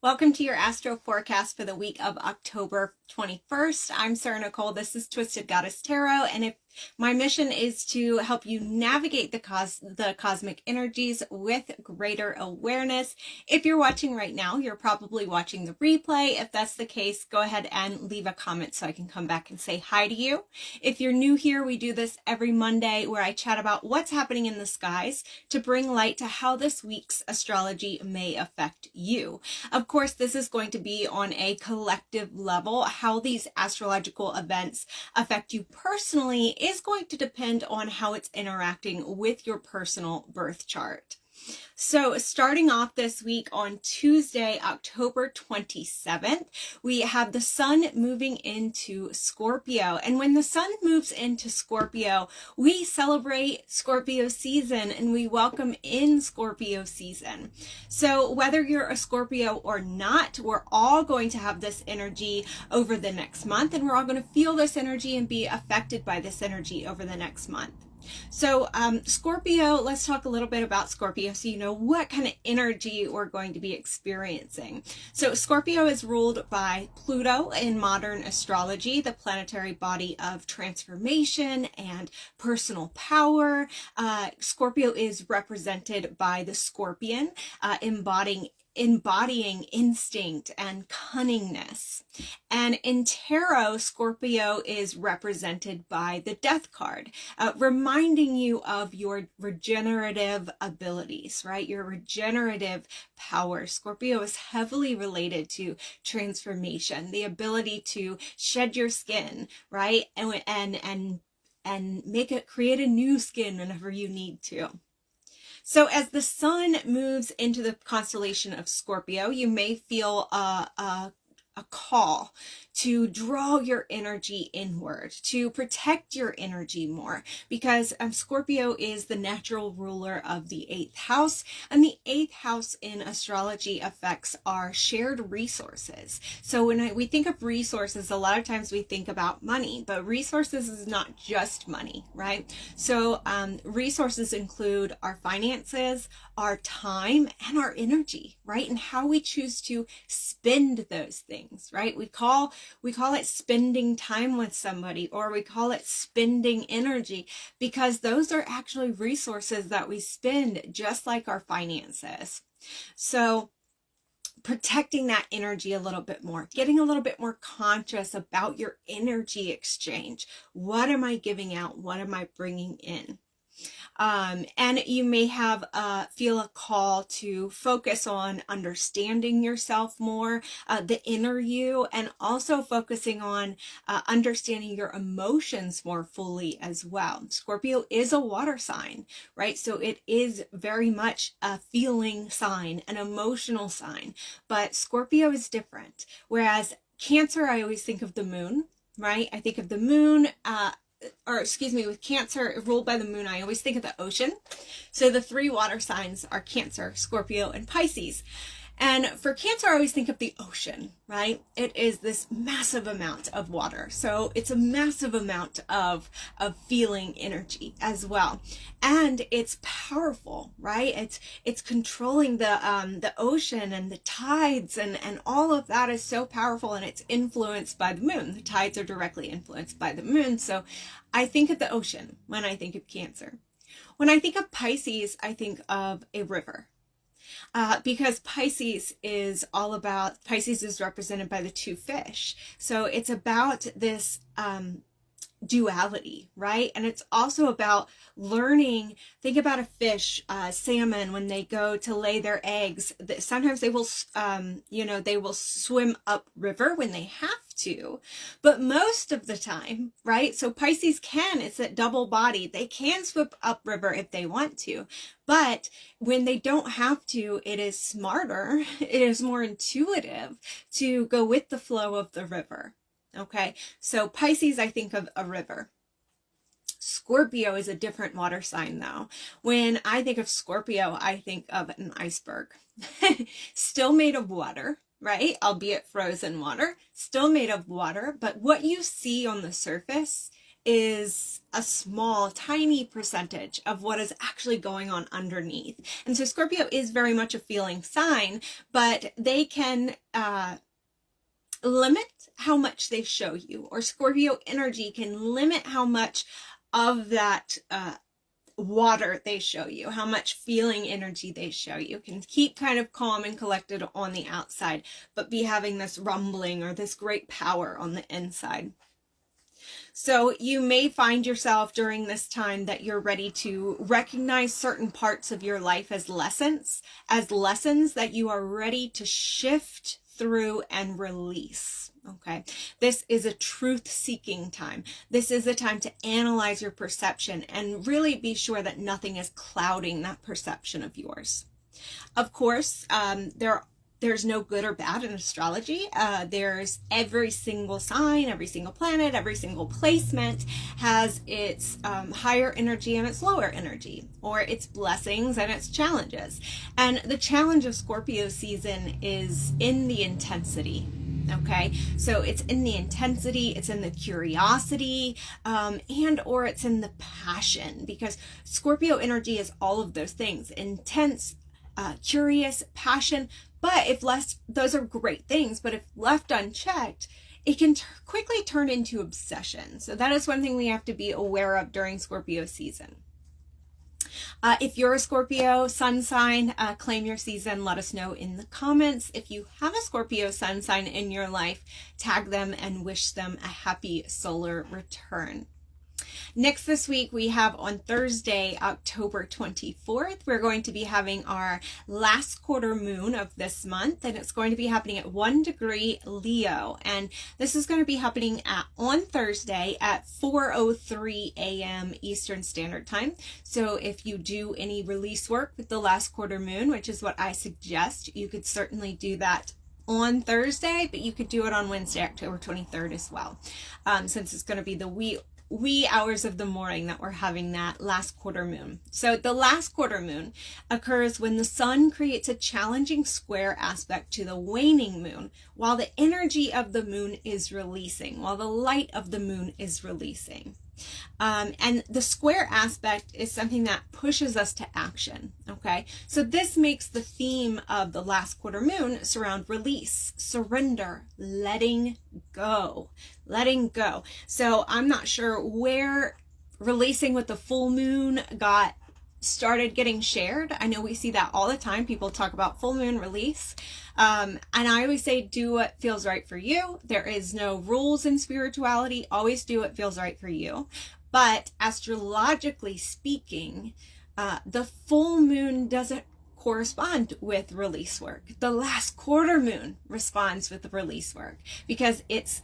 Welcome to your Astro Forecast for the week of October 21st. I'm Sarah Nicole. This is Twisted Goddess Tarot, and if my mission is to help you navigate the cosmic energies with greater awareness. If you're watching right now, you're probably watching the replay. If that's the case, go ahead and leave a comment so I can come back and say hi to you. If you're new here, we do this every Monday where I chat about what's happening in the skies to bring light to how this week's astrology may affect you. Of course, this is going to be on a collective level. How these astrological events affect you personally is going to depend on how it's interacting with your personal birth chart. So starting off this week on Tuesday, October 27th, we have the sun moving into Scorpio. And when the sun moves into Scorpio, we celebrate Scorpio season and we welcome in Scorpio season. So whether you're a Scorpio or not, we're all going to have this energy over the next month, and we're all going to feel this energy and be affected by this energy over the next month. So Scorpio, let's talk a little bit about Scorpio so you know what kind of energy we're going to be experiencing. So Scorpio is ruled by Pluto in modern astrology, the planetary body of transformation and personal power. Scorpio is represented by the scorpion, embodying instinct and cunningness. And in tarot, Scorpio is represented by the death card, reminding you of your regenerative abilities, right? Your regenerative power. Scorpio is heavily related to transformation, the ability to shed your skin, right? And create a new skin whenever you need to. So as the sun moves into the constellation of Scorpio, you may feel a call to draw your energy inward, to protect your energy more, because Scorpio is the natural ruler of the 8th house, and the 8th house in astrology affects our shared resources. So when we think of resources, a lot of times we think about money, but resources is not just money, right? So resources include our finances, our time, and our energy, right? And how we choose to spend those things, right? We call it spending time with somebody, or we call it spending energy, because those are actually resources that we spend just like our finances. So protecting that energy a little bit more, getting a little bit more conscious about your energy exchange. What am I giving out? What am I bringing in? And you may have feel a call to focus on understanding yourself more, the inner you, and also focusing on understanding your emotions more fully as well. Scorpio is a water sign, right? So it is very much a feeling sign, an emotional sign, but Scorpio is different. Whereas Cancer, I always think of the moon, right? I think of the moon, with Cancer ruled by the moon, I always think of the ocean. So the 3 water signs are Cancer, Scorpio, and Pisces. And for Cancer, I always think of the ocean, right? It is this massive amount of water. So it's a massive amount of feeling energy as well. And it's powerful, right? It's controlling the ocean and the tides, and all of that is so powerful, and it's influenced by the moon. The tides are directly influenced by the moon. So I think of the ocean when I think of Cancer. When I think of Pisces, I think of a river. Because Pisces is represented by the 2 fish. So it's about this duality, right? And it's also about learning. Think about a fish, salmon, when they go to lay their eggs, sometimes they will, they will swim upriver when they have to, but most of the time, right? So Pisces it's that double body. They can swim upriver if they want to, but when they don't have to, it is smarter, it is more intuitive to go with the flow of the river. Okay, so Pisces, I think of a river. Scorpio is a different water sign though. When I think of Scorpio, I think of an iceberg. Still made of water, right? Albeit frozen water, still made of water, but what you see on the surface is a small, tiny percentage of what is actually going on underneath. And so Scorpio is very much a feeling sign, but they can limit how much they show you, or Scorpio energy can limit how much of that water they show you, how much feeling energy they show you. Can keep kind of calm and collected on the outside, but be having this rumbling or this great power on the inside. So you may find yourself during this time that you're ready to recognize certain parts of your life as lessons that you are ready to shift through and release. Okay, this is a truth-seeking time. This is a time to analyze your perception and really be sure that nothing is clouding that perception of yours. Of course, there's no good or bad in astrology. There's every single sign, every single planet, every single placement has its higher energy and its lower energy, or its blessings and its challenges. And the challenge of Scorpio season is in the intensity. Okay, so it's in the intensity, it's in the curiosity, and or it's in the passion, because Scorpio energy is all of those things: intense, curious, passion. But if those are great things, but if left unchecked, it can quickly turn into obsession. So that is one thing we have to be aware of during Scorpio season. If you're a Scorpio sun sign, claim your season. Let us know in the comments. If you have a Scorpio sun sign in your life, tag them and wish them a happy solar return. Next this week, we have on Thursday, October 24th, we're going to be having our last quarter moon of this month, and it's going to be happening at 1 degree Leo. And this is going to be happening on Thursday at 4:03 a.m. Eastern Standard Time. So if you do any release work with the last quarter moon, which is what I suggest, you could certainly do that on Thursday, but you could do it on Wednesday, October 23rd as well, since it's going to be the wee hours of the morning that we're having that last quarter moon. So the last quarter moon occurs when the sun creates a challenging square aspect to the waning moon, while the energy of the moon is releasing, while the light of the moon is releasing. And the square aspect is something that pushes us to action. Okay, so this makes the theme of the last quarter moon surround release, surrender, letting go. So I'm not sure where releasing with the full moon started getting shared. I know we see that all the time. People talk about full moon release. And I always say, do what feels right for you. There is no rules in spirituality. Always do what feels right for you. But astrologically speaking, the full moon doesn't correspond with release work. The last quarter moon responds with the release work because it's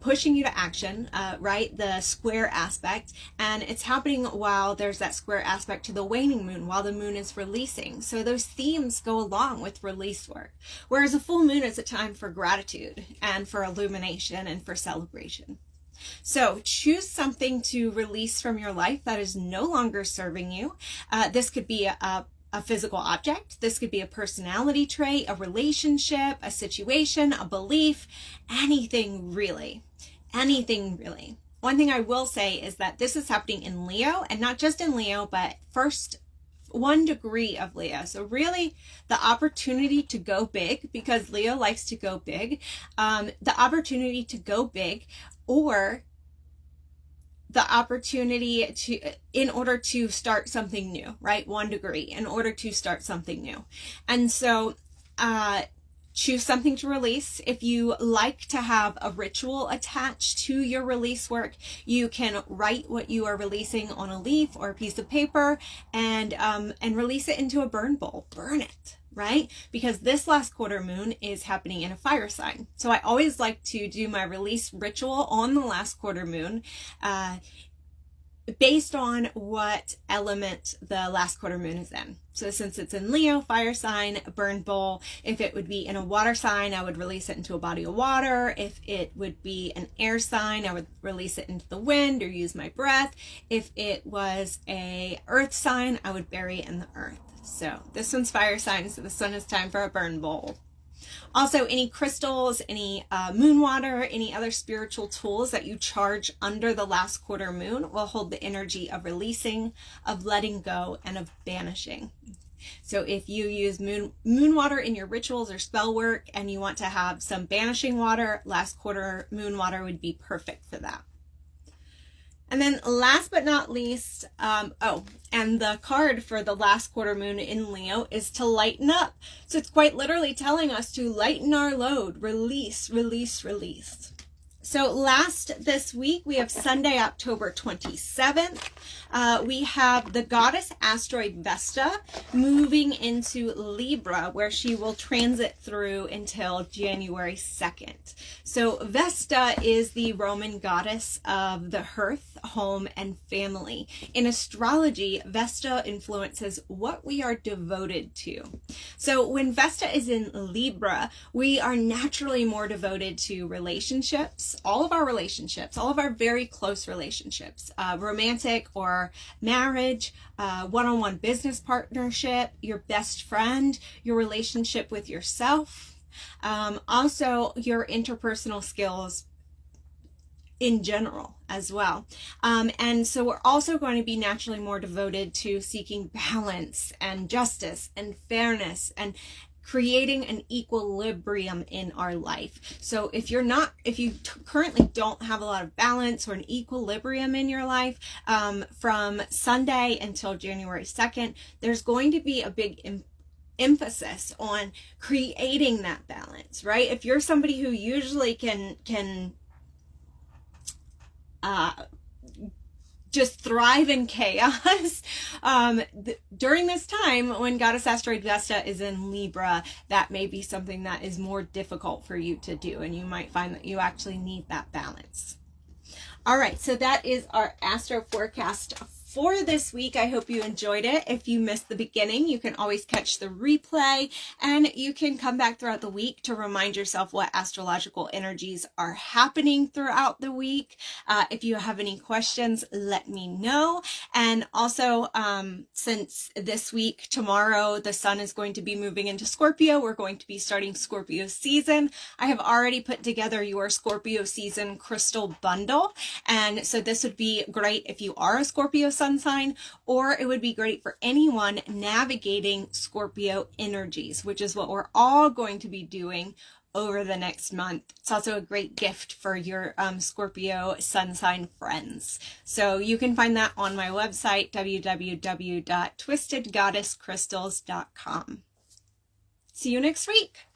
pushing you to action, right? The square aspect, and it's happening while there's that square aspect to the waning moon, while the moon is releasing. So those themes go along with release work. Whereas a full moon is a time for gratitude and for illumination and for celebration. So choose something to release from your life that is no longer serving you. This could be a physical object. This could be a personality trait, a relationship, a situation, a belief, anything really. One thing I will say is that this is happening in Leo, and not just in Leo, but first 1 degree of Leo. So really the opportunity to go big, because Leo likes to go big, the opportunity to go big, or the opportunity to, in order to start something new, right? 1 degree, in order to start something new. And so, choose something to release. If you like to have a ritual attached to your release work, you can write what you are releasing on a leaf or a piece of paper and release it into a burn bowl. Burn it, right? Because this last quarter moon is happening in a fire sign. So I always like to do my release ritual on the last quarter moon, based on what element the last quarter moon is in. So since it's in Leo, fire sign, a burn bowl. If it would be in a water sign, I would release it into a body of water. If it would be an air sign, I would release it into the wind or use my breath. If it was a earth sign, I would bury it in the earth. So this one's fire sign, so this one is time for a burn bowl. Also, any crystals, any moon water, any other spiritual tools that you charge under the last quarter moon will hold the energy of releasing, of letting go, and of banishing. So if you use moon water in your rituals or spell work and you want to have some banishing water, last quarter moon water would be perfect for that. And then last but not least, and the card for the last quarter moon in Leo is to lighten up. So it's quite literally telling us to lighten our load, release, release, release. So last this week, we have Sunday, October 27th. We have the goddess asteroid Vesta moving into Libra, where she will transit through until January 2nd. So Vesta is the Roman goddess of the hearth, home, and family. In astrology, Vesta influences what we are devoted to. So when Vesta is in Libra, we are naturally more devoted to relationships, all of our very close relationships, romantic or marriage, one-on-one business partnership, your best friend, your relationship with yourself, also your interpersonal skills in general as well. And so we're also going to be naturally more devoted to seeking balance and justice and fairness and creating an equilibrium in our life. So if you currently don't have a lot of balance or an equilibrium in your life, from Sunday until January 2nd, there's going to be a big emphasis on creating that balance, right? If you're somebody who usually can just thrive in chaos, during this time when goddess asteroid Vesta is in Libra, that may be something that is more difficult for you to do, and you might find that you actually need that balance. All right, so that is our Astro Forecast for this week. I hope you enjoyed it. If you missed the beginning, you can always catch the replay, and you can come back throughout the week to remind yourself what astrological energies are happening throughout the week. If you have any questions, let me know. And also, since this week, tomorrow, the sun is going to be moving into Scorpio, we're going to be starting Scorpio season. I have already put together your Scorpio season crystal bundle. And so this would be great if you are a Scorpio sun sign, or it would be great for anyone navigating Scorpio energies, which is what we're all going to be doing over the next month. It's also a great gift for your Scorpio sun sign friends. So you can find that on my website, www.twistedgoddesscrystals.com. See you next week.